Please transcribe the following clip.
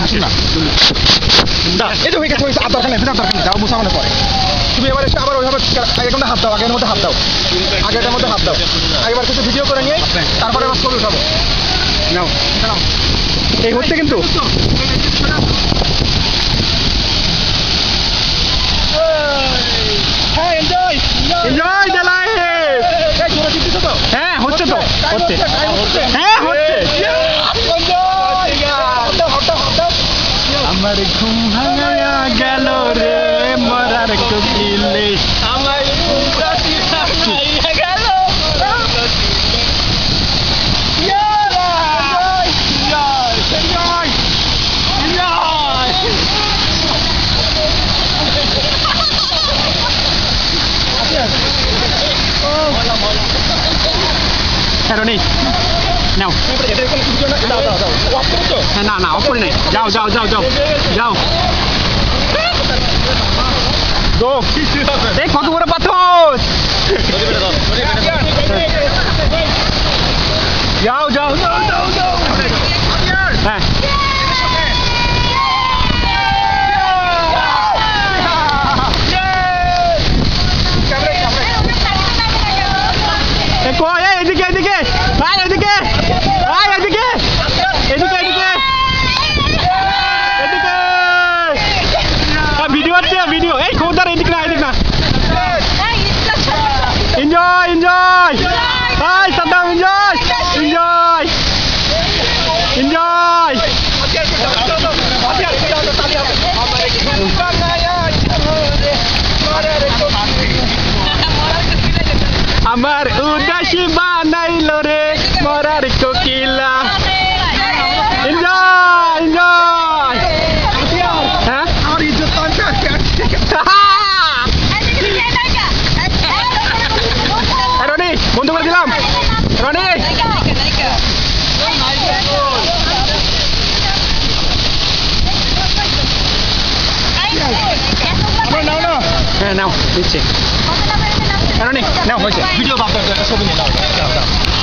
আসুন না এই তো হয়ে গেছে আর দরকার নেই দরকার নেই যাও মুসা মনে পড়ে তুমি এবার এসে আবার ওইভাবে আগের মধ্যে হাত দাও আগের মধ্যে হাত দাও আগেরটার মধ্যে হাত দাও আগেবার কিছু ভিডিও করে নিয়ে তারপরে আবার ছবি উঠাবো নাও নাও এই হচ্ছে কিন্তু হ্যাঁ এনজয় এনজয় দ্য লাইফ এই জোরে দিতেছো তো হ্যাঁ হচ্ছে তো হচ্ছে হ্যাঁ হচ্ছে আমার ঘুম ভাঙায়া গেল রে মরার কোকিলে আমার ঘুম ভাঙায়া গেল রনি নাও হ্যাঁ না না অফ করে নাই যাও যাও যাও যাও যাও দেখ কত বড় পাথর যাও যাও হ্যাঁ এদিকে এদিকে ভাই এদিকে ভাই এদিকে এদিকে এদিকে এদিকে ভিডিও আছে ভিডিও এই খোদার এদিকে না এদিকে না এনজয় এনজয় ভাই সাদ্দাম এনজয় এনজয় এনজয় আমার উদাসী বানাইল রে মরার কোকিলা এনজয় এনজয় হ্যাঁ আমার ইজ্জত রনি বন্ধু করে দিলাম রনি হ্যাঁ নাও দিচ্ছি রনি নাও হয়েছে ভিডিও ছবি নিয়ে নাও